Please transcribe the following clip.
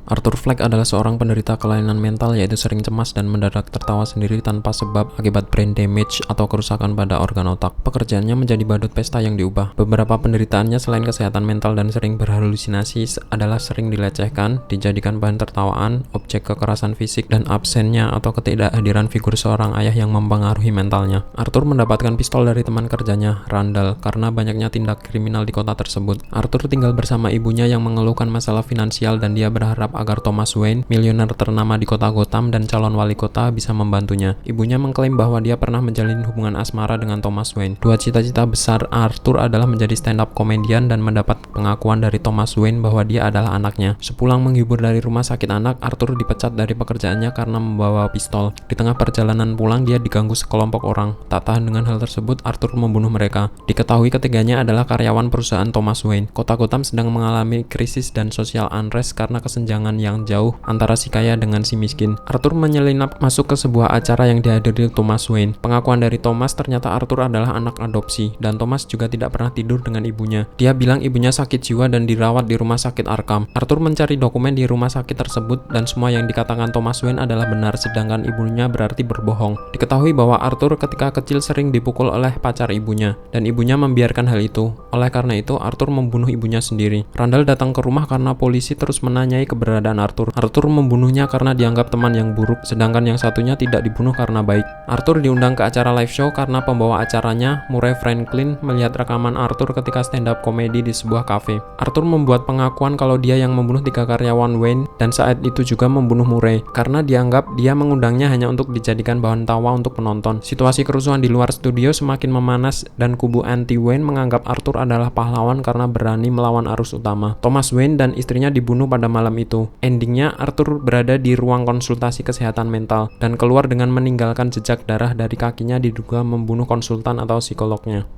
Arthur Fleck adalah seorang penderita kelainan mental, yaitu sering cemas dan mendadak tertawa sendiri tanpa sebab akibat brain damage atau kerusakan pada organ otak. Pekerjaannya menjadi badut pesta yang diubah. Beberapa penderitaannya selain kesehatan mental dan sering berhalusinasi adalah sering dilecehkan, dijadikan bahan tertawaan, objek kekerasan fisik, dan absennya atau ketidakhadiran figur seorang ayah yang mempengaruhi mentalnya. Arthur mendapatkan pistol dari teman kerjanya, Randall, karena banyaknya tindak kriminal di kota tersebut. Arthur tinggal bersama ibunya yang mengeluhkan masalah finansial dan dia berharap agar Thomas Wayne, miliuner ternama di kota Gotham dan calon wali kota, bisa membantunya. Ibunya mengklaim bahwa dia pernah menjalin hubungan asmara dengan Thomas Wayne. Dua cita-cita besar Arthur adalah menjadi stand-up komedian dan mendapat pengakuan dari Thomas Wayne bahwa dia adalah anaknya. Sepulang menghibur dari rumah sakit anak, Arthur dipecat dari pekerjaannya karena membawa pistol. Di tengah perjalanan pulang, dia diganggu sekelompok orang. Tak tahan dengan hal tersebut, Arthur membunuh mereka. Diketahui ketiganya adalah karyawan perusahaan Thomas Wayne. Kota Gotham sedang mengalami krisis dan social unrest karena kesenjangan yang jauh antara si kaya dengan si miskin. Arthur menyelinap masuk ke sebuah acara yang dihadiri Thomas Wayne. Pengakuan dari Thomas, ternyata Arthur adalah anak adopsi, dan Thomas juga tidak pernah tidur dengan ibunya. Dia bilang ibunya sakit jiwa dan dirawat di rumah sakit Arkham. Arthur mencari dokumen di rumah sakit tersebut dan semua yang dikatakan Thomas Wayne adalah benar, sedangkan ibunya berarti berbohong. Diketahui bahwa Arthur ketika kecil sering dipukul oleh pacar ibunya, dan ibunya membiarkan hal itu. Oleh karena itu, Arthur membunuh ibunya sendiri. Randall datang ke rumah karena polisi terus menanyai keberadaan Arthur. Arthur membunuhnya karena dianggap teman yang buruk, sedangkan yang satunya tidak dibunuh karena baik. Arthur diundang ke acara live show karena pembawa acaranya, Murray Franklin, melihat rekaman Arthur ketika stand-up komedi di sebuah kafe. Arthur membuat pengakuan kalau dia yang membunuh 3 karyawan Wayne dan saat itu juga membunuh Murray, karena dianggap dia mengundangnya hanya untuk dijadikan bahan tawa untuk penonton. Situasi kerusuhan di luar studio semakin memanas dan kubu anti-Wayne menganggap Arthur adalah pahlawan karena berani melawan arus utama. Thomas Wayne dan istrinya dibunuh pada malam itu. Endingnya, Arthur berada di ruang konsultasi kesehatan mental dan keluar dengan meninggalkan jejak darah dari kakinya, diduga membunuh konsultan atau psikolognya.